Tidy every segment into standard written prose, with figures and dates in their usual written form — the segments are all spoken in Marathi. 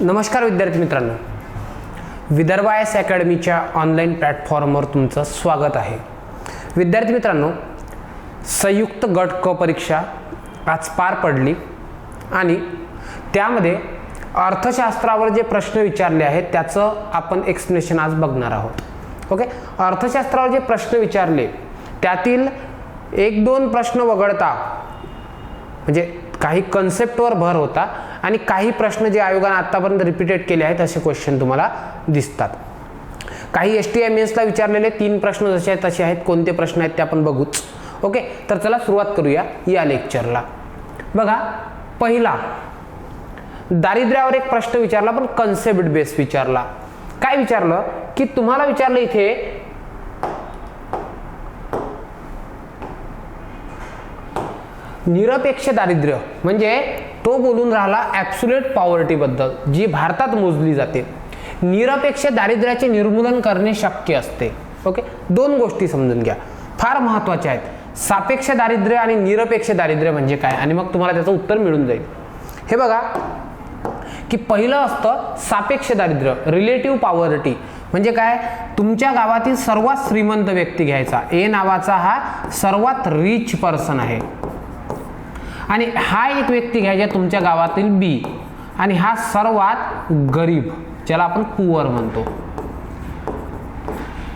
नमस्कार विद्यार्थी मित्रांनो, विदर्भ आयएस अकॅडमीच्या ऑनलाईन प्लॅटफॉर्मवर तुमचं स्वागत आहे. विद्यार्थी मित्रांनो, संयुक्त गट क परीक्षा आज पार पडली आणि त्यामध्ये अर्थशास्त्रावर जे प्रश्न विचारले आहेत त्याचं आपण एक्सप्लेनेशन आज बघणार आहोत. ओके, अर्थशास्त्रावर जे प्रश्न विचारले त्यातील एक दोन प्रश्न वगळता म्हणजे काही कन्सेप्टवर भर होता आणि काही प्रश्न जे आयोगाने आतापर्यंत रिपीटेड केले आहेत असे क्वेश्चन तुम्हाला दिसतात. काही STIMS विचारलेले 3 प्रश्न जसे आहेत तसे आहेत. कोणते प्रश्न आहेत ते आपण बघूच. ओके, तर चला सुरुवात करूया या लेक्चरला. बघा, पहिला दारिद्र्यावर एक प्रश्न विचारला, पण कन्सेप्ट बेस विचारला. काय विचारलं की तुम्हाला विचारलं इथे निरपेक्ष दारिद्र्य म्हणजे तो बोलून राहिला ॲब्सोल्यूट पॉवर्टी बद्दल जी भारतात मोजली जाते. निरपेक्ष दारिद्र्याचे निर्मूलन करणे शक्य असते. ओके, दोन गोष्टी समजून घ्या, फार महत्त्वाच्या आहेत. सापेक्ष दारिद्र्य आणि निरपेक्ष दारिद्र्य म्हणजे काय, आणि मग तुम्हाला त्याचं उत्तर मिळून जाईल. हे बघा की पहिलं असतं सापेक्ष दारिद्र्य, रिलेटिव्ह पॉवर्टी. म्हणजे काय, तुमच्या गावातील सर्वात श्रीमंत व्यक्ती घ्यायचा. ए नावाचा हा सर्वात रिच पर्सन आहे आणि हा एक व्यक्ती घ्यायचा तुमच्या गावातील बी, आणि हा सर्वात गरीब ज्याला आपण पुअर म्हणतो,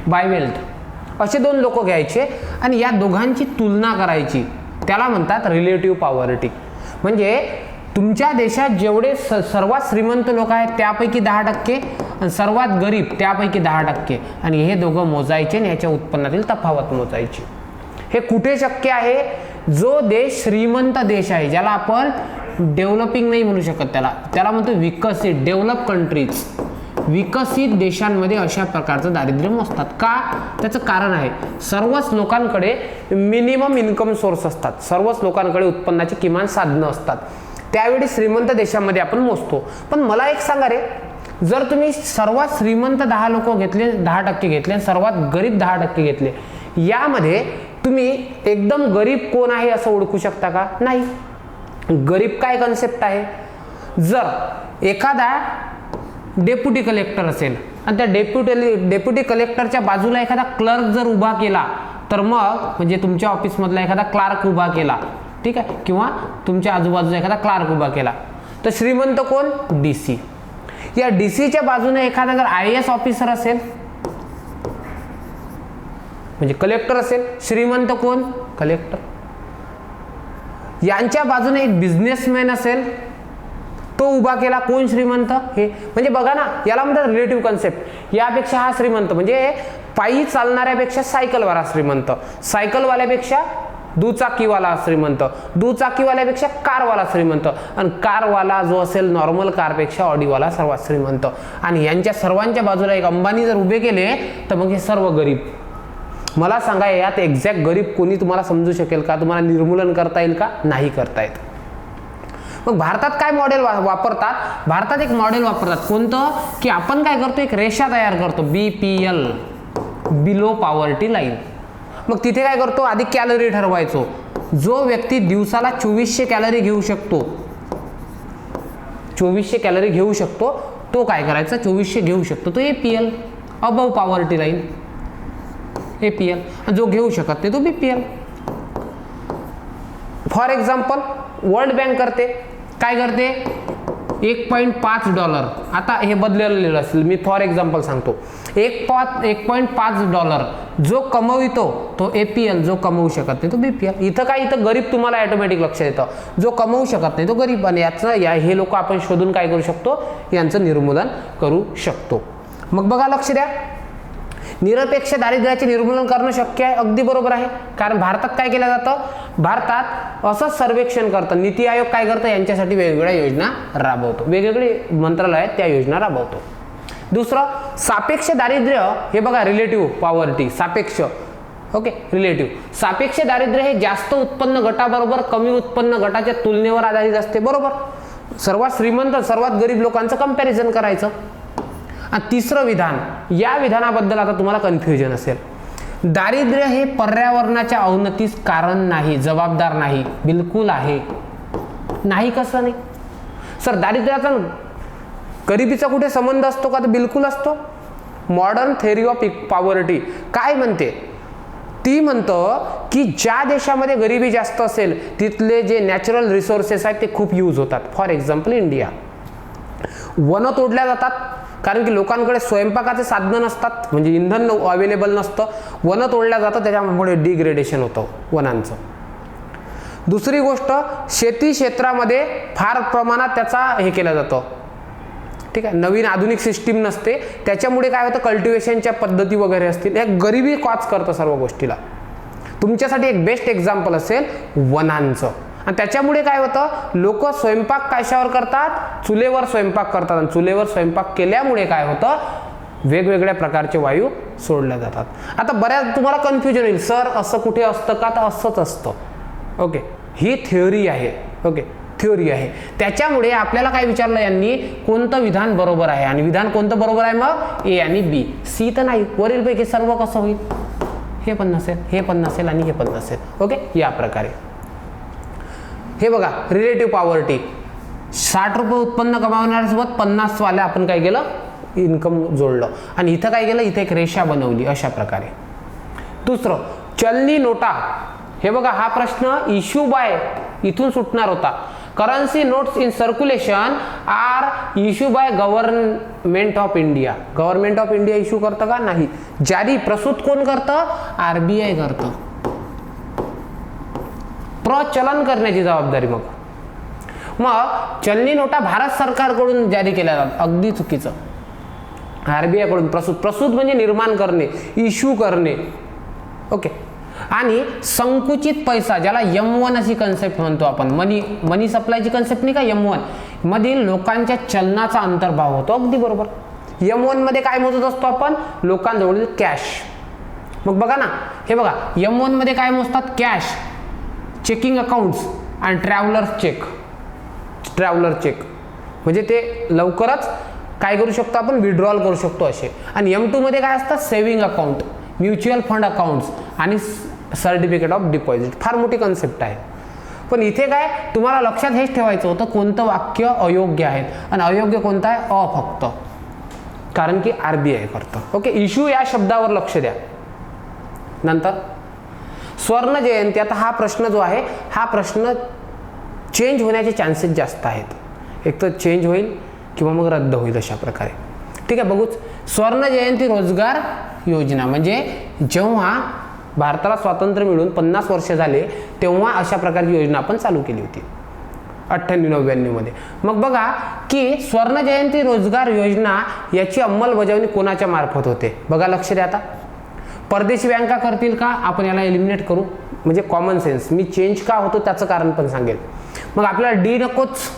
बाय वेल्थ. असे दोन लोक घ्यायचे आणि या दोघांची तुलना करायची, त्याला म्हणतात रिलेटिव्ह पॉवर्टी. म्हणजे तुमच्या देशात जेवढे सर्वात श्रीमंत लोक आहेत त्यापैकी 10% आणि सर्वात गरीब त्यापैकी 10%, आणि हे दोघं मोजायचे आणि याच्या उत्पन्नातील तफावत मोजायची. हे कुठे शक्य आहे, जो देश श्रीमंत देश आहे, ज्याला आपण डेव्हलपिंग नाही म्हणू शकत, त्याला म्हणतो विकसित, डेव्हलप कंट्रीज. विकसित देशांमध्ये अशा प्रकारचं दारिद्र्य मोजतात. का, त्याचं कारण आहे सर्वच लोकांकडे मिनिमम इन्कम सोर्स असतात, सर्वच लोकांकडे उत्पन्नाची किमान साधनं असतात. त्यावेळी श्रीमंत देशांमध्ये आपण मोजतो. पण मला एक सांगा रे, जर तुम्ही सर्वात श्रीमंत 10 लोक घेतले, 10% घेतले, सर्वात गरीब 10% घेतले, यामध्ये तुम्ही एकदम गरीब कोण आहे असं ओळखू शकता का? नाही. गरीब काय कन्सेप्ट आहे, जर एखादा डेप्युटी कलेक्टर असेल आणि त्या डेप्युटी कलेक्टरच्या बाजूला एखादा क्लर्क जर उभा केला, तर मग म्हणजे तुमच्या ऑफिसमधला एखादा क्लार्क उभा केला, ठीक आहे, किंवा तुमच्या आजूबाजूला एखादा क्लार्क उभा केला, तर श्रीमंत कोण? DC. या DCच्या बाजूने एखादा जर IAS ऑफिसर असेल म्हणजे कलेक्टर असेल, श्रीमंत कोण? कलेक्टर. यांच्या बाजूने एक बिझनेसमॅन असेल, तो उभा केला, कोण? श्रीमंत. हे म्हणजे बघा ना, याला म्हणतात रिलेटिव्ह कन्सेप्ट. यापेक्षा हा श्रीमंत म्हणजे पायी चालणाऱ्यापेक्षा सायकलवाला श्रीमंत, सायकलवाल्यापेक्षा दुचाकीवाला श्रीमंत, दुचाकीवाल्यापेक्षा कारवाला श्रीमंत, आणि कारवाला जो असेल नॉर्मल कारपेक्षा ऑडीवाला सर्वात श्रीमंत. आणि यांच्या सर्वांच्या बाजूला एक अंबानी जर उभे केले तर मग हे सर्व गरीब. मला सांगा, यात एक्झॅक्ट गरीब कोणी तुम्हाला समजू शकेल का? तुम्हाला निर्मूलन करता येईल का? नाही करता येत. मग भारतात काय मॉडेल वापरतात? भारतात एक मॉडेल वापरतात. कोणतं? की आपण काय करतो, एक रेषा तयार करतो, BPL, बिलो पॉवर्टी लाईन. मग तिथे काय करतो, आधी कॅलरी ठरवायचो. जो व्यक्ती दिवसाला 2400 कॅलरी घेऊ शकतो, 2400 कॅलरी घेऊ शकतो, तो काय करायचा, 2400 घेऊ शकतो तो APL, above poverty line, APL. जो घेऊ शकत नाही तो BPL. For example world bank करते, काय करते, $1.5. आता हे बदललेलं असेल, मी फॉर एक्झाम्पल सांगतो. $1.5 जो कमवितो तो APL, जो कमवू शकत नाही तो BPL. इथं काय, इथं गरीब तुम्हाला ऑटोमॅटिक लक्षात येतं, जो कमवू शकत नाही तो गरीब. आणि हे लोक आपण शोधून काय करू शकतो, यांचं निर्मूलन करू शकतो. मग बघा, लक्ष द्या, निरपेक्ष दारिद्र्याचे निर्मूलन करणं शक्य आहे. अगदी बरोबर आहे, कारण भारतात काय केलं जातं, भारतात असंच सर्वेक्षण करतं, नीती आयोग काय करतं, यांच्यासाठी वेगवेगळ्या योजना राबवतो, वेगवेगळे मंत्रालय आहेत त्या योजना राबवतो. दुसरं सापेक्ष दारिद्र्य, हे बघा रिलेटिव्ह पॉवर्टी, सापेक्ष. Okay, relative. सापेक्ष दारिद्र्य हे जास्त उत्पन्न गटाबरोबर कमी उत्पन्न गटाच्या तुलनेवर आधारित असते. बरोबर, सर्वात श्रीमंत सर्वात गरीब लोकांचं कंपॅरिझन करायचं. आणि तिसरं विधान, या विधानाबद्दल आता तुम्हाला कन्फ्युजन असेल. दारिद्र्य हे पर्यावरणाच्या अवनतीस कारण नाही, जबाबदार नाही. बिलकुल आहे. नाही, कसं नाही सर? दारिद्र्याचा गरिबीचा कुठे संबंध असतो का? तर बिलकुल असतो. मॉडर्न थेअरी ऑफ पॉवर्टी काय म्हणते? ती म्हणतं की ज्या देशामध्ये गरिबी जास्त असेल तिथले जे नॅचरल रिसोर्सेस आहेत ते खूप यूज होतात. For example India. वनं तोडल्या जातात कारण की लोकांकडे स्वयंपाकाचे साधनं नसतात, म्हणजे इंधन अवेलेबल नसतं. वनं तोडल्या जातं, त्याच्यामुळे डिग्रेडेशन होतं वनांचं. दुसरी गोष्ट, शेती क्षेत्रामध्ये फार प्रमाणात त्याचा हे केलं जातं, ठीक आहे. नवीन आधुनिक सिस्टीम नसते, त्याच्यामुळे काय होतं, कल्टिवेशनच्या पद्धती वगैरे असतील, हे गरिबी कॉज करतं सर्व गोष्टीला. तुमच्यासाठी एक बेस्ट एक्झाम्पल असेल वनांचं. आणि त्याच्यामुळे काय होतं, लोक स्वयंपाक कशावर करतात? चुलेवर स्वयंपाक करतात. आणि चुलेवर स्वयंपाक केल्यामुळे काय होतं, वेगवेगळ्या प्रकारचे वायू सोडल्या जातात. आता बऱ्याच तुम्हाला कन्फ्युजन होईल, सर असं कुठे असतं का? तर असंच असतं. ओके, ही थिअरी आहे. ओके, थिअरी आहे. त्याच्यामुळे आपल्याला काय विचारलं यांनी, कोणतं विधान बरोबर आहे? आणि विधान कोणतं बरोबर आहे मग? ए आणि बी. सी तर नाही. वरीलपैकी सर्व कसं होईल? हे पण नसेल, हे पण नसेल आणि हे पण नसेल. ओके, या प्रकारे. हे बघा, रिलेटिव्ह पॉवर्टी. 60 रुपये उत्पन्न कमावणाऱ्यासोबत 50 वाले आपण काय केलं, इन्कम जोडलं. आणि इथं काय केलं, इथे एक रेषा बनवली अशा प्रकारे. दुसरं, चलनी नोटा. हे बघा, हा प्रश्न इश्यू बाय इथून सुटणार होता. Currency notes in circulation are issued by Government of India. Government of India issue करतं का? नाही. जारी प्रसूत कोण करतं? आरबीआय करतं. प्रचलन करण्याची जबाबदारी मग चलनी नोटा भारत सरकारकडून जारी केल्या जातात. अगदी चुकीचं. आरबीआय कडून प्रसूत म्हणजे निर्माण करणे, इश्यू करणे. ओके. आणि संकुचित पैसा, ज्याला M1 अशी कन्सेप्ट म्हणतो आपण, मनी सप्लायची कन्सेप्ट नाही का, M1 मधील लोकांच्या चलनाचा अंतर्भाव होतो. अगदी बरोबर. M1 मध्ये काय मोजत असतो आपण? लोकांजवळील कॅश. मग बघा ना, हे बघा, M1 मध्ये काय मोजतात? कॅश, चेकिंग अकाउंट्स आणि ट्रॅव्हलर चेक. म्हणजे ते लवकरच काय करू शकतो आपण, विड्रॉल करू शकतो असे. आणि M2 मध्ये काय असतात? Saving account, mutual fund accounts आणि सर्टिफिकेट ऑफ डिपॉझिट. फार मोठी कन्सेप्ट आहे. पण इथे काय तुम्हाला लक्षात हेच ठेवायचं होतं, कोणतं वाक्य अयोग्य आहे आणि अयोग्य कोणतं आहे? अ फक्त, कारण की आरबीआय करतं. ओके, इश्यू या शब्दावर लक्ष द्या. नंतर स्वर्ण जयंती. आता हा प्रश्न जो आहे, हा प्रश्न चेंज होण्याचे चान्सेस जास्त आहेत. एक तर चेंज होईल किंवा मग रद्द होईल अशा प्रकारे. ठीक आहे, बघूच. स्वर्ण जयंती रोजगार योजना म्हणजे जेव्हा भारताला स्वातंत्र्य मिळून 50 वर्ष झाले तेव्हा अशा प्रकारची योजना आपण चालू केली होती 98-99 मध्ये. मग बघा की स्वर्ण जयंती रोजगार योजना याची अंमलबजावणी कोणाच्या मार्फत होते? बघा, लक्ष द्या. आता परदेशी बँका करतील का? आपण याला एलिमिनेट करू, म्हणजे कॉमन सेन्स. मी चेंज का होतो त्याचं कारण पण सांगेल. मग आपल्याला डी नकोच.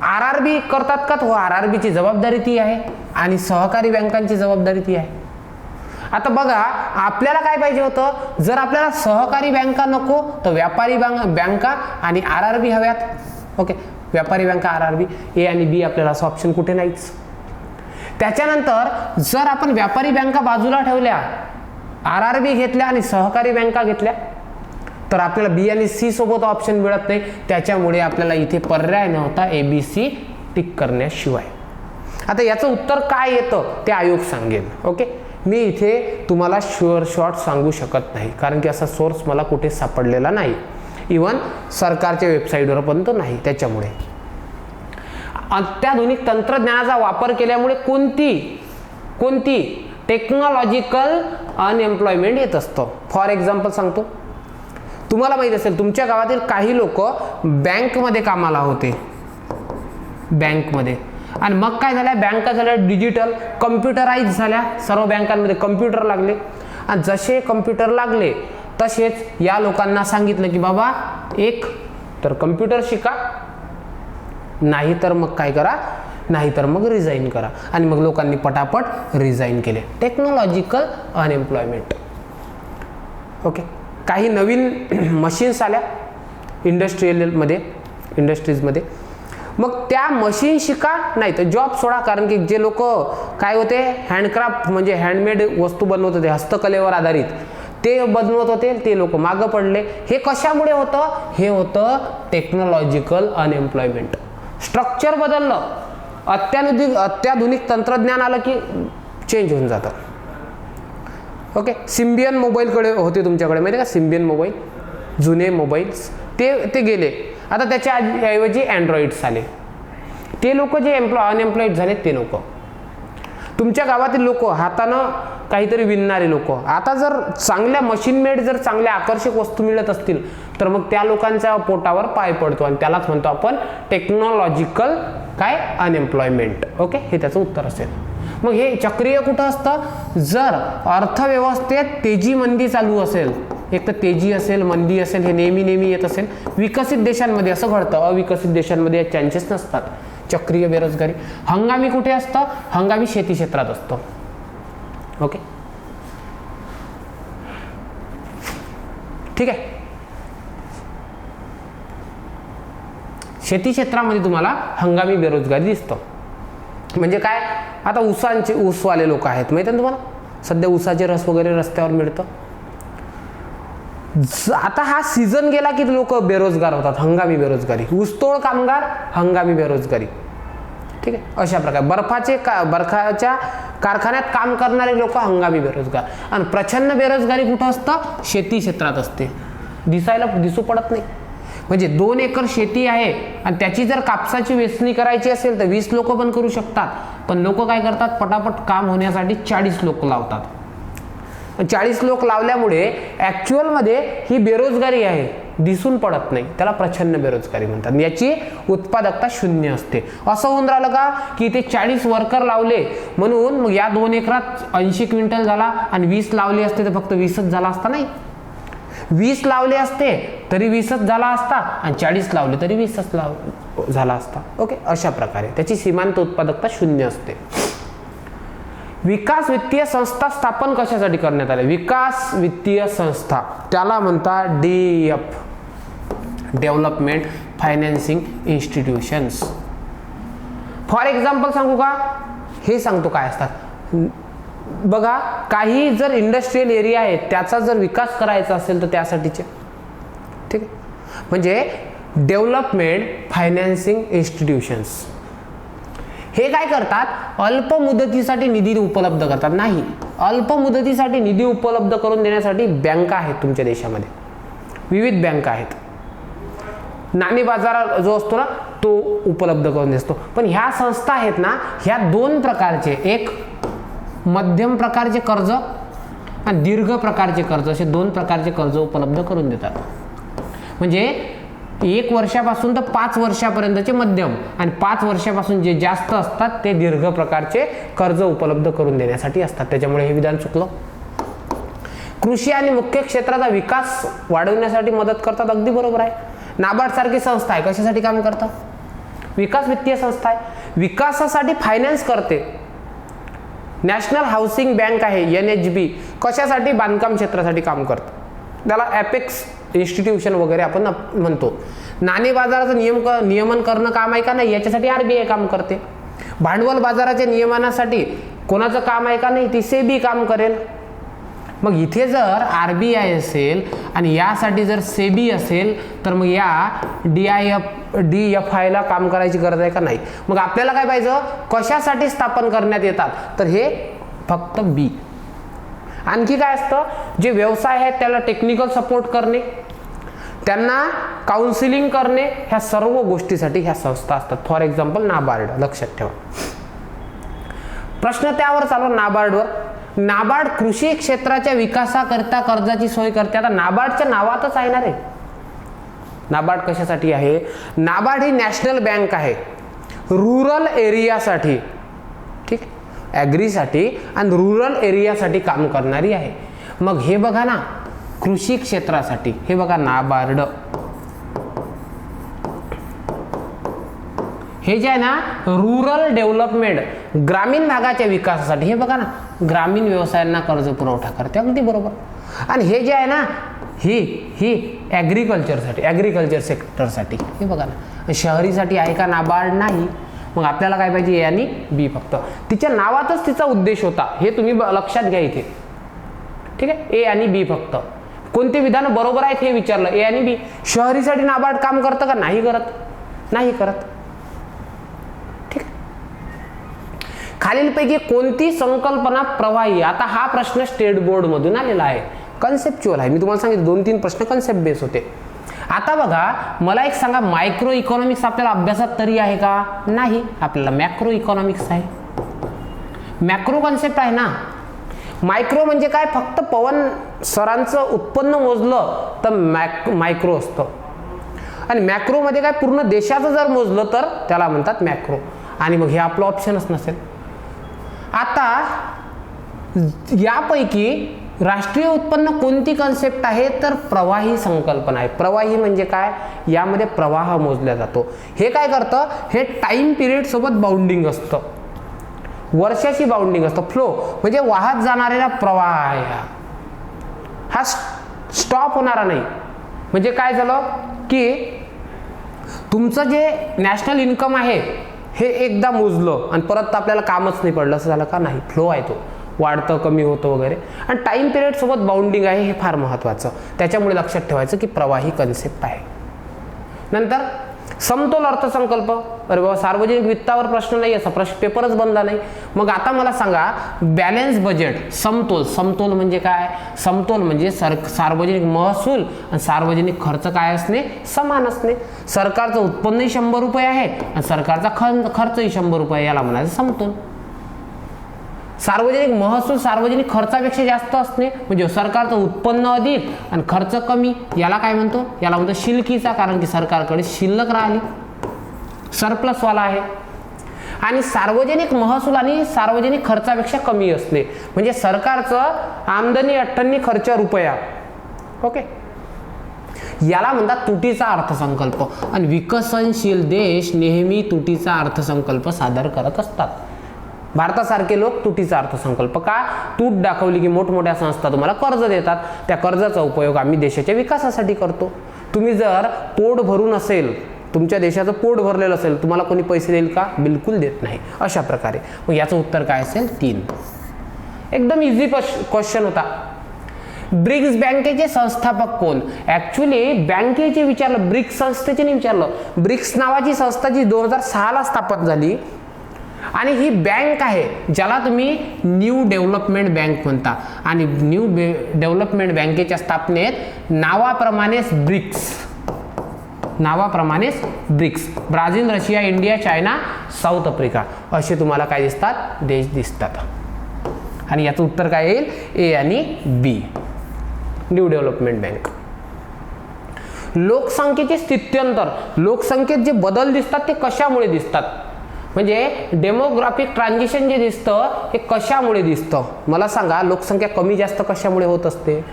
आरआरबी करतात का? तो आरआरबीची जबाबदारी ती आहे आणि सहकारी बँकांची जबाबदारी ती आहे. आता बघा, आपल्याला काय पाहिजे होतं, जर आपल्याला सहकारी बँका नको तर व्यापारी बँका आणि आरआरबी हव्यात. ओके, व्यापारी बँका, आरआरबी. ए आणि बी आपल्याला असं ऑप्शन कुठे नाहीच. त्याच्यानंतर जर आपण व्यापारी बँका बाजूला ठेवल्या, आरआरबी घेतल्या आणि सहकारी बँका घेतल्या, तर आपल्याला बी आणि सी सोबत ऑप्शन मिळत नाही. त्याच्यामुळे आपल्याला इथे पर्याय नव्हता ABC टिक करण्याशिवाय. आता याचं उत्तर काय येतं ते आयोग सांगेल. ओके, मी इथे तुम्हाला शुअर शॉर्ट सांगू शकत नाही, कारण की असा सोर्स मला कुठे सापडलेला नाही. इव्हन सरकारच्या वेबसाईटवर पण तो नाही. त्याच्यामुळे अत्याधुनिक तंत्रज्ञानाचा वापर केल्यामुळे कोणती टेक्नॉलॉजिकल अनएम्प्लॉयमेंट येत असतं. फॉर एक्झाम्पल सांगतो, तुम्हाला माहित असेल तुमच्या गावातील काही लोक बँकमध्ये कामाला होते, बँकमध्ये. आणि मग काय झालं, बँका झाल्या डिजिटल, कम्प्युटराइज झाल्या. सर्व बँकांमध्ये कम्प्युटर लागले. आणि जसे कम्प्युटर लागले तसेच या लोकांना सांगितलं की बाबा, एक तर कम्प्युटर शिका, नाही तर मग काय करा, नाही तर मग रिझाईन करा. आणि मग लोकांनी पटापट रिझाईन केले. Technological unemployment. ओके, काही नवीन मशीन्स आल्या इंडस्ट्रीजमध्ये. मग त्या मशीन शिका, नाही तर जॉब सोडा. कारण की जे लोक काय होते, हँडक्राफ्ट म्हणजे हँडमेड वस्तू बनवत होते, हस्तकलेवर आधारित ते बनवत होते, ते लोक मागं पडले. हे कशामुळे होतं? हे होतं टेक्नॉलॉजिकल अनएम्प्लॉयमेंट. स्ट्रक्चर बदललं. अत्याधुनिक तंत्रज्ञान आलं की चेंज होऊन जातं. ओके, सिम्बियन मोबाईलकडे होते तुमच्याकडे माहिती आहे का, सिम्बियन मोबाईल, जुने मोबाईल्स ते गेले. आता त्याच्या ऐवजी अँड्रॉइड्स आले. ते लोक जे अनएम्प्लॉईड झाले ते लोक, तुमच्या गावातील लोक, हातानं काहीतरी विणणारे लोक, आता जर चांगल्या मशीन मेड जर चांगल्या आकर्षक वस्तू मिळत असतील तर मग त्या लोकांच्या पोटावर पाय पडतो आणि त्यालाच म्हणतो आपण टेक्नॉलॉजिकल काय अनएम्प्लॉयमेंट. ओके, हे त्याचं उत्तर असेल. मग हे चक्रीय कुठं असतं, जर अर्थव्यवस्थेत तेजी मंदी चालू असेल, एक तर तेजी असेल, मंदी असेल, हे नेहमी येत असेल. विकसित देशांमध्ये असं घडतं, अविकसित देशांमध्ये चान्सेस नसतात. चक्रीय बेरोजगारी. हंगामी कुठे असतं, हंगामी शेती क्षेत्रात असतं. ओके, ठीक आहे. शेती क्षेत्रामध्ये तुम्हाला हंगामी बेरोजगारी दिसतं. म्हणजे काय, आता ऊसवाले लोक आहेत माहिती आहे तुम्हाला, सध्या ऊसाचे रस वगैरे रस्त्यावर मिळतं. आता हा सीझन गेला की लोक बेरोजगार होतात, हंगामी बेरोजगारी. ऊसतोड कामगार, हंगामी बेरोजगारी. ठीक आहे, अशा प्रकारे बर्फाच्या कारखान्यात काम करणारे लोक हंगामी बेरोजगार. आणि प्रचंड बेरोजगारी कुठं असतं, शेती क्षेत्रात असते, दिसू पडत नाही. म्हणजे 2 एकर शेती आहे आणि त्याची जर कापसाची वेचणी करायची असेल तर 20 लोक पण करू शकतात. पण लोक काय करतात, पटापट काम होण्यासाठी 40 लोक लावतात. 40 लोक लावल्यामुळे ॲक्च्युअलमध्ये ही बेरोजगारी आहे, दिसून पडत नाही, त्याला प्रचंड बेरोजगारी म्हणतात. याची उत्पादकता 0 असते. असं होऊन राहिलं का की ते 40 वर्कर लावले म्हणून मग या 2 एकरात 80 क्विंटल झाला आणि 20 लावले असते तर फक्त 20च झाला असता. नाही, 20 लावले असते तरी 20च झाला असता आणि 40 लावले तरी 20च झाला असता. ओके, अशा प्रकारे त्याची सीमांत उत्पादकता 0 असते. विकास वित्तीय संस्था स्थापन कशासाठी करण्यात आले, विकास वित्तीय संस्था, त्याला म्हणतात DF, development financing institutions. For example सांगू का, हे सांगतो काय असतात बघा. काही जर इंडस्ट्रियल एरिया आहे त्याचा जर विकास करायचा असेल तर त्यासाठीचे, ठीक आहे, म्हणजे डेव्हलपमेंट फायनान्सिंग इन्स्टिट्यूशन्स हे काय करतात, अल्प मुदतीसाठी निधी उपलब्ध करतात. नाही, अल्प मुदतीसाठी निधी उपलब्ध करून देण्यासाठी बँका आहेत तुमच्या देशामध्ये, विविध बँका आहेत. नाणे बाजार जो असतो ना तो उपलब्ध करून देतो. पण ह्या संस्था आहेत ना, ह्या 2 प्रकारचे, एक मध्यम प्रकारचे कर्ज आणि दीर्घ प्रकारचे कर्ज, असे 2 प्रकारचे कर्ज उपलब्ध करून देतात. म्हणजे 1 वर्षापासून तर 5 वर्षापर्यंतचे मध्यम आणि 5 वर्षापासून जे जास्त असतात ते दीर्घ प्रकारचे कर्ज उपलब्ध करून देण्यासाठी असतात. त्याच्यामुळे हे विधान चुकलं. कृषी आणि मुख्य क्षेत्राचा विकास वाढवण्यासाठी मदत करतात, अगदी बरोबर आहे. नाबार्ड सारखी संस्था आहे, कशासाठी काम करतात, विकास वित्तीय संस्था आहे, विकासासाठी फायनान्स करते. नॅशनल हाऊसिंग बँक आहे NHB, कशासाठी, बांधकाम क्षेत्रासाठी काम करतं, त्याला ॲपेक्स इन्स्टिट्यूशन वगैरे आपण म्हणतो. नाणे बाजाराचं नियमन करणं काम आहे का, नाही, याच्यासाठी RBI काम करते. भांडवल बाजाराच्या नियमनासाठी कोणाचं काम आहे का, नाही, ती SEBI काम करेल. मग इथे जर RBI असेल आणि यासाठी जर SEBI असेल तर मग या DFI ला काम करायची गरज आहे का, नाही. मग आपल्याला काय पाहिजे, कशासाठी स्थापन करण्यात येतात, तर हे फक्त B. आणखी काय असतं, जे व्यवसाय आहेत त्याला टेक्निकल सपोर्ट करणे, त्यांना काउन्सिलिंग करणे, ह्या सर्व गोष्टीसाठी ह्या संस्था असतात. फॉर एक्झाम्पल नाबार्ड, लक्षात ठेवा. प्रश्न त्यावर चालू, नाबार्डवर. नाबार्ड कृषी क्षेत्राच्या विकासाकरिता कर्जाची सोय करते. आता नाबार्डच्या नावातच आहे ना रे, नाबार्ड कशासाठी आहे, नाबार्ड ही नॅशनल बँक आहे रुरल एरियासाठी, ठीक, ॲग्रीसाठी आणि रुरल एरियासाठी काम करणारी आहे. मग हे बघा ना, कृषी क्षेत्रासाठी हे बघा नाबार्ड, हे जे आहे ना रुरल डेव्हलपमेंट, ग्रामीण भागाच्या विकासासाठी, हे बघा ना ग्रामीण व्यवसायांना कर्ज पुरवठा करते, अगदी बरोबर. आणि हे जे आहे ना ही ॲग्रिकल्चरसाठी, ॲग्रिकल्चर सेक्टरसाठी, हे बघा ना. शहरीसाठी आहे का नाबार्ड, नाही. मग आपल्याला काय पाहिजे, A आणि B फक्त. तिच्या नावातच तिचा उद्देश होता, हे तुम्ही लक्षात घ्या इथे, ठीक आहे. A आणि B फक्त. कोणते विधान बरोबर आहेत हे विचारलं, A आणि B. शहरीसाठी नाबार्ड काम करतं का, नाही करत, नाही करत, ठीक. खालीलपैकी कोणती संकल्पना प्रवाही? आता हा प्रश्न स्टेट बोर्ड मधून आलेला आहे, कन्सेप्च्युअल आहे. मी तुम्हाला सांगितलं 2-3 प्रश्न कन्सेप्ट बेस होते. आता बघा, मला एक सांगा, मायक्रो इकॉनॉमिक्स आपल्याला अभ्यासात तरी आहे का? नाही, आपल्याला मॅक्रो इकॉनॉमिक्स आहे. मॅक्रो कन्सेप्ट आहे ना. मायक्रो म्हणजे काय? फक्त पवन सरांचं उत्पन्न मोजलं तर मायक्रो असतं, आणि मॅक्रो मध्ये काय? पूर्ण देशाचं जर मोजलं तर त्याला म्हणतात मॅक्रो. आणि मग हे आपलं ऑप्शनच नसेल. आता यापैकी राष्ट्रीय उत्पन्न कोणती कन्सेप्ट आहे? तर प्रवाही संकल्पना आहे. प्रवाही म्हणजे काय? यामध्ये प्रवाह मोजला जातो. हे काय करतं? हे टाइम पिरियड सोबत बाउंडिंग असतं, वर्षाची बाउंडिंग असतं. फ्लो म्हणजे वाहत जाणारा प्रवाह आहे हा स्टॉप होणारा नाही. म्हणजे काय झालं की तुमचं जे नॅशनल इन्कम आहे हे एकदा मोजलं आणि परत आपल्याला कामच नाही पडलं, असं झालं का? नाही, फ्लो आहे, तो वाढतं कमी होतं वगैरे. आणि टाइम पिरियड सोबत बाउंडिंग आहे, हे फार महत्त्वाचं. त्याच्यामुळे लक्षात ठेवायचं की प्रवाही कन्सेप्ट आहे. नंतर समतोल अर्थसंकल्प. अरे बाबा, सार्वजनिक वित्तावर प्रश्न नाही, असा प्रश्न पेपरच बनला नाही. मग आता मला सांगा, बॅलन्स बजेट, समतोल. समतोल म्हणजे काय? समतोल म्हणजे सार्वजनिक महसूल आणि सार्वजनिक खर्च काय असणे? समान असणे. सरकारचं उत्पन्नही 100 रुपये आहे आणि सरकारचा खर्चही 100 रुपये, याला म्हणायचं समतोल. सार्वजनिक महसूल सार्वजनिक खर्चापेक्षा जास्त असणे म्हणजे सरकारचं उत्पन्न अधिक आणि खर्च कमी, याला काय म्हणतो? याला म्हणतो शिल्लकीचा, कारण की सरकारकडे शिल्लक राहिली, सरप्लस वाला आहे. आणि सार्वजनिक महसूल आणि सार्वजनिक खर्चापेक्षा कमी असणे म्हणजे सरकारचं आमदनी 98, खर्च रुपया. ओके, याला म्हणतात तुटीचा अर्थसंकल्प. आणि विकसनशील देश नेहमी तुटीचा अर्थसंकल्प सादर करत असतात. भारतासारखे लोक तुटीचा अर्थसंकल्प का? तूट दाखवली की मोठमोठ्या संस्था तुम्हाला कर्ज देतात, त्या कर्जाचा उपयोग आम्ही देशाच्या विकासासाठी करतो. तुम्ही जर पोट भरून असेल, तुमच्या देशाचं पोट भरलेलं असेल, तुम्हाला कोणी पैसे देईल का? बिलकुल देत नाही. अशा प्रकारे मग याचं उत्तर काय असेल? 3. एकदम इझी क्वेश्चन होता. ब्रिक्स बँकेचे संस्थापक कोण? ऍक्च्युली बँकेचे विचारलं, ब्रिक्स संस्थेचे नाही विचारलं. ब्रिक्स नावाची संस्था जी 2006 स्थापन झाली आणि ही बँक आहे ज्याला तुम्ही न्यू डेव्हलपमेंट बँक म्हणता. आणि न्यू डेव्हलपमेंट बँकेच्या स्थापनेत नावाप्रमाणेच BRICS, Brazil, Russia, India, China, South Africa असे तुम्हाला काय दिसतात? देश दिसतात. आणि याचं उत्तर काय येईल? ए आणि बी, न्यू डेव्हलपमेंट बँक. लोकसंख्येचे स्थित्यंतर, लोकसंख्येत जे बदल दिसतात ते कशामुळे दिसतात? म्हणजे डेमोग्राफिक ट्रान्झिशन जे दिसतं हे कशामुळे दिसतं? मला सांगा, लोकसंख्या कमी जास्त कशामुळे होत असते?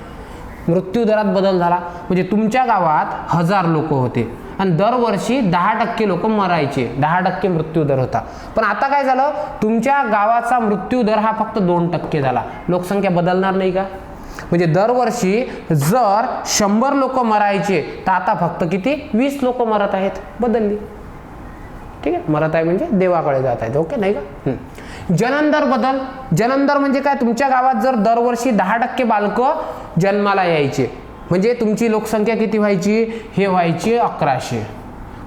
मृत्यू दरात बदल झाला. म्हणजे तुमच्या गावात 1000 लोक होते आणि दरवर्षी 10% लोक मरायचे, 10% मृत्यू दर होता. पण आता काय झालं? तुमच्या गावाचा मृत्यू दर हा फक्त 2% झाला. लोकसंख्या बदलणार नाही का? म्हणजे दरवर्षी जर 100 लोक मरायचे तर आता फक्त किती? 20 लोक मरत आहेत. बदलली. ठीक आहे, मरत आहे म्हणजे देवाकडे जात आहेत. ओके, नाही का? जननदर बदल. जननदर म्हणजे काय? तुमच्या गावात जर दरवर्षी 10% बालकं जन्माला यायचे म्हणजे तुमची लोकसंख्या किती व्हायची? हे व्हायची 1100.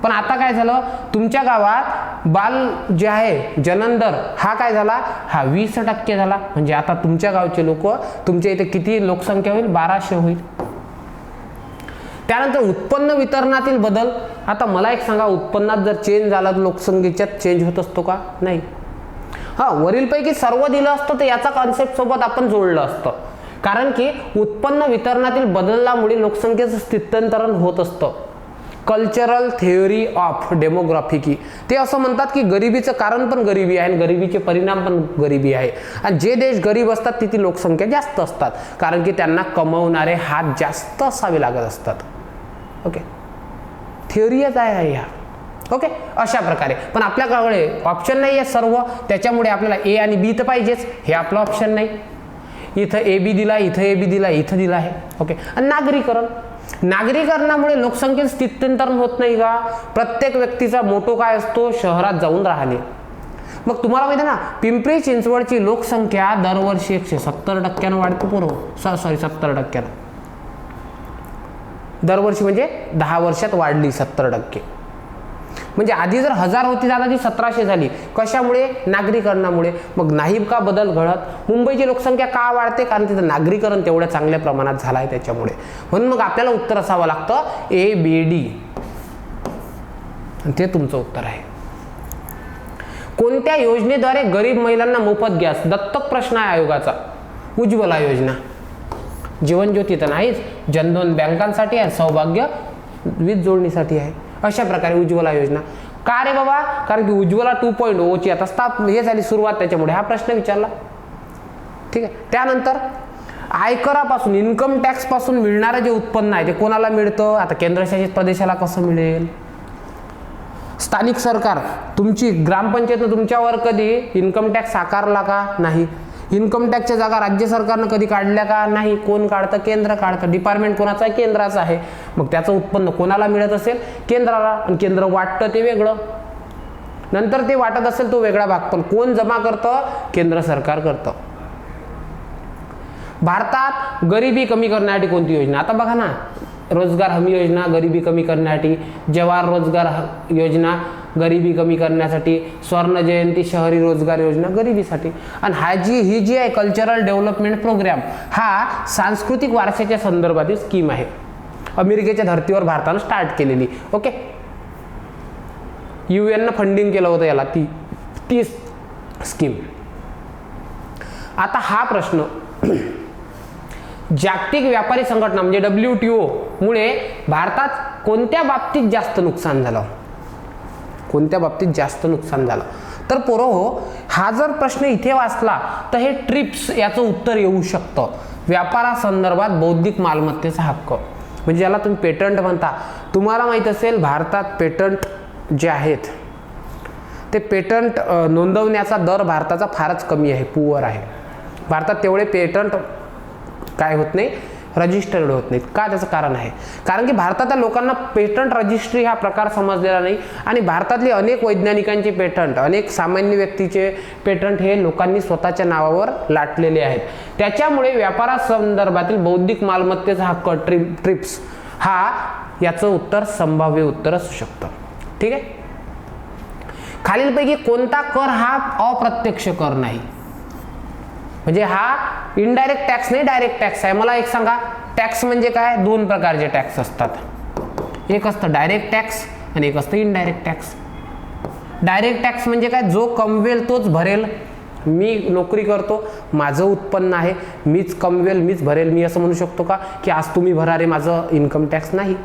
पण आता काय झालं? तुमच्या गावात बाल जे आहे जननदर हा काय झाला? हा 20% झाला. म्हणजे आता तुमच्या गावचे लोक, तुमच्या इथे किती लोकसंख्या होईल? 1200 होईल. त्यानंतर उत्पन्न वितरणातील बदल. आता मला एक सांगा, उत्पन्नात जर चेंज झाला तर लोकसंख्येच्यात चेंज होत असतो का? नाही. वरीलपैकी सर्व दिलं असतं तर याचा कॉन्सेप्ट सोबत आपण जोडलं असतं. कारण की उत्पन्न वितरणातील बदलामुळे लोकसंख्येचं स्थित्यंतरण होत असतं. कल्चरल थिअरी ऑफ डेमोग्राफिकी ते असं म्हणतात की गरिबीचं कारण पण गरिबी आहे आणि गरिबीचे परिणाम पण गरिबी आहे. आणि जे देश गरीब असतात तिथे लोकसंख्या जास्त असतात, कारण की त्यांना कमवणारे हात जास्त असावे लागत असतात. ओके, थिअरीच आहे ह्या. ओके, अशा प्रकारे. पण आपल्याकडे ऑप्शन नाही आहे सर्व, त्याच्यामुळे आपल्याला ए आणि बी तर पाहिजेच. हे आपलं ऑप्शन नाही. इथं ए बी दिला, इथं ए बी दिला, इथं दिला आहे. ओके, आणि नागरीकरण. नागरीकरणामुळे लोकसंख्येत स्थित्यंतरण होत नाही का? प्रत्येक व्यक्तीचा मोटो काय असतो? शहरात जाऊन राहणे. मग तुम्हाला माहिती आहे ना, पिंपरी चिंचवडची लोकसंख्या दरवर्षी 170% वाढते. 70%. दरवर्षी म्हणजे 10 वर्षात वाढली 70%. म्हणजे आधी जर 1000 होती आता ती 1700 झाली. कशामुळे? नागरीकरणामुळे. मग नाही का बदल घडत? मुंबईची लोकसंख्या का वाढते? कारण तिथं नागरीकरण तेवढ्या चांगल्या प्रमाणात झालं आहे त्याच्यामुळे. म्हणून मग आपल्याला उत्तर असावं लागतं ABD. ते तुमचं उत्तर आहे. कोणत्या योजनेद्वारे गरीब महिलांना मोफत गॅस? दत्तक प्रश्न आहे आयोगाचा. उज्ज्वला योजना. जीवन ज्योती तर नाहीच, जनधन बँकांसाठी आहे, सौभाग्य वीज जोडणीसाठी आहे. अशा प्रकारे उज्ज्वला योजना. का रे बाबा? कारण की उज्ज्वला 2.0 ची आता हे झाली सुरुवात, त्याच्यामुळे हा प्रश्न विचारला. ठीक आहे. त्यानंतर आयकरापासून, इन्कम टॅक्स पासून मिळणारं जे उत्पन्न आहे ते कोणाला मिळतं? आता केंद्रशासित प्रदेशाला कसं मिळेल? स्थानिक सरकार, तुमची ग्रामपंचायतनं तुमच्यावर कधी इन्कम टॅक्स आकारला का? नाही. इन्कम टॅक्सच्या जागा राज्य सरकारनं कधी काढल्या का? नाही. कोण काढतं? केंद्र काढतं. डिपार्टमेंट कोणाचं आहे? केंद्राचं आहे. मग त्याचं उत्पन्न कोणाला मिळत असेल? केंद्राला. आणि केंद्र वाटतं ते वेगळं, नंतर ते वाटत असेल तो वेगळा भाग, पण कोण जमा करतं? केंद्र सरकार करतं. भारतात गरिबी कमी करण्यासाठी कोणती योजना? आता बघा ना, रोजगार हमी योजना गरिबी कमी करण्यासाठी, जवाहर रोजगार योजना गरिबी कमी करण्यासाठी, स्वर्ण जयंती शहरी रोजगार योजना गरिबीसाठी. आणि ही जी आहे कल्चरल डेव्हलपमेंट प्रोग्राम, हा सांस्कृतिक वारशाच्या संदर्भातील स्कीम आहे. अमेरिकेच्या धर्तीवर भारतानं स्टार्ट केलेली. ओके. UN फंडिंग केलं होतं याला, ती स्कीम. आता हा प्रश्न, जागतिक व्यापारी संघटना म्हणजे WTO मुळे भारतात कोणत्या बाबतीत जास्त नुकसान झालं? कोणत्या बाबतीत जास्त नुकसान झालं? तर पोरो, हा जर प्रश्न इथे वाचला तर हे ट्रिप्स याचं उत्तर येऊ शकतं. व्यापारासंदर्भात बौद्धिक मालमत्तेचा हक्क, म्हणजे ज्याला तुम्ही पेटंट म्हणता. तुम्हाला माहित असेल भारतात पेटंट जे आहेत ते पेटंट नोंदवण्याचा दर भारताचा फारच कमी आहे, पुअर आहे. भारतात तेवढे पेटंट काय होत नाही, रजिस्टर्ड होत नाहीत. का? त्याचं कारण आहे, कारण की भारताच्या लोकांना पेटंट रजिस्ट्री हा प्रकार समजलेला नाही. आणि भारतातले अनेक वैज्ञानिकांचे पेटंट, अनेक सामान्य व्यक्तीचे पेटंट हे लोकांनी स्वतःच्या नावावर लाटलेले आहेत. त्याच्यामुळे व्यापारासंदर्भातील बौद्धिक मालमत्तेचा हक्क ट्रिप्स हा याचं उत्तर संभाव्य उत्तर असू शकतं. ठीक आहे. खालीलपैकी कोणता कर हा अप्रत्यक्ष कर नाही? म्हणजे हा इनडायरेक्ट टॅक्स नाही, डायरेक्ट टॅक्स आहे. मला एक सांगा, टॅक्स म्हणजे काय? दोन प्रकारचे टॅक्स असतात. एक असतं डायरेक्ट टॅक्स आणि एक असतं इनडायरेक्ट टॅक्स. डायरेक्ट टॅक्स म्हणजे काय? जो कमवेल तोच भरेल. मी नोकरी करतो, माझं उत्पन्न आहे, मीच कमवेल मीच भरेल. मी असं म्हणू शकतो का की आज तुम्ही भरा रे माझं इन्कम टॅक्स? नाही.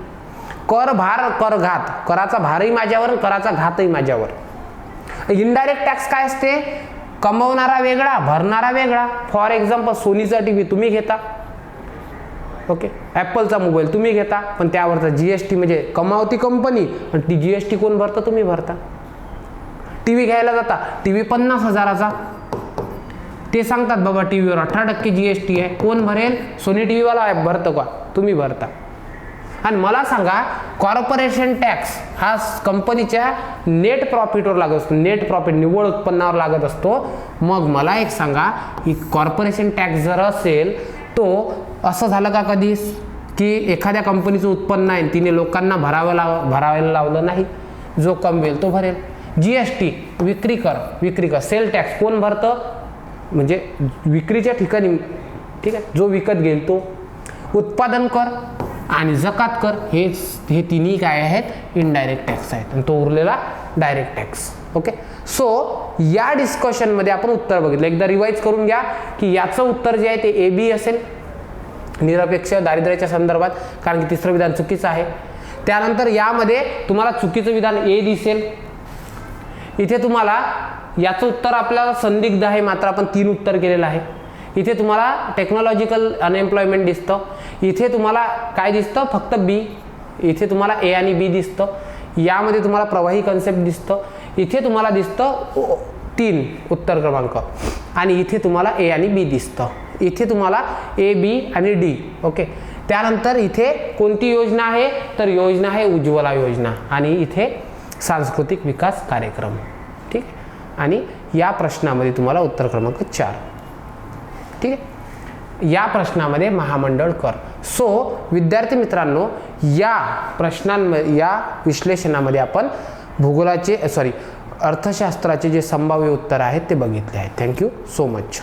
कर भार कर घात, कराचा भारही माझ्यावर, कराचा घातही माझ्यावर. इनडायरेक्ट टॅक्स काय असते? कमवणारा वेगळा, भरणारा वेगळा. फॉर एक्झाम्पल, सोनीचा टीव्ही तुम्ही घेता, ओके, ॲपलचा मोबाईल तुम्ही घेता, पण त्यावरचा GST म्हणजे कमावती कंपनी, पण ती GST कोण भरतं? तुम्ही भरता. टीव्ही घ्यायला जाता, टीव्ही 50,000चा, ते सांगतात बाबा टीव्हीवर 18% GST आहे, कोण भरेल? सोनी टीव्हीवाला भरतं का? तुम्ही भरता. आणि मला सांगा, कॉर्पोरेशन टॅक्स हा कंपनीच्या नेट प्रॉफिटवर लागत असतो, नेट प्रॉफिट निव्वळ उत्पन्नावर लागत असतो. मग मला एक सांगा, की कॉर्पोरेशन टॅक्स जर असेल तो असं झालं का कधी की एखाद्या कंपनीचं उत्पन्न आहे तिने लोकांना भरायला लावलं नाही, जो कमवेल तो भरेल. GST विक्री कर, सेल टॅक्स कोण भरतं? म्हणजे विक्रीच्या ठिकाणी, ठीक आहे, जो विकत घेईल तो. उत्पादन कर आणि जकात कर हे तिन्ही काय आहेत? इनडायरेक्ट टॅक्स आहेत. आणि तो उरलेला डायरेक्ट टॅक्स. ओके. सो या डिस्कशनमध्ये आपण उत्तर बघितलं. एकदा रिवाइज करून घ्या की याचं उत्तर जे आहे ते AB असेल, निरपेक्ष दारिद्र्याच्या संदर्भात, कारण की तिसरं विधान चुकीचं आहे. त्यानंतर यामध्ये तुम्हाला चुकीचं विधान A दिसेल. इथे तुम्हाला याचं उत्तर आपल्याला संदिग्ध आहे, मात्र आपण 3 उत्तर केलेलं आहे. इथे तुम्हाला टेक्नॉलॉजिकल अनएम्प्लॉयमेंट दिसतं. इथे तुम्हाला काय दिसतं? फक्त B. इथे तुम्हाला A आणि B दिसतं. यामध्ये तुम्हाला प्रवाही कन्सेप्ट दिसतं. इथे तुम्हाला दिसतं 3 उत्तर क्रमांक, आणि इथे तुम्हाला A आणि B दिसतं. इथे तुम्हाला A, B आणि D. ओके. त्यानंतर इथे कोणती योजना आहे? तर योजना आहे उज्ज्वला योजना, आणि इथे सांस्कृतिक विकास कार्यक्रम. ठीक आहे. आणि या प्रश्नामध्ये तुम्हाला उत्तर क्रमांक 4. ठीक आहे. या प्रश्नामध्ये महामंडळ कर. सो विद्यार्थी मित्रांनो, या प्रश्नांमध्ये, या विश्लेषणामध्ये आपण भूगोलाचे अर्थशास्त्राचे जे संभाव्य उत्तर आहेत ते बघितले आहेत. Thank you so much.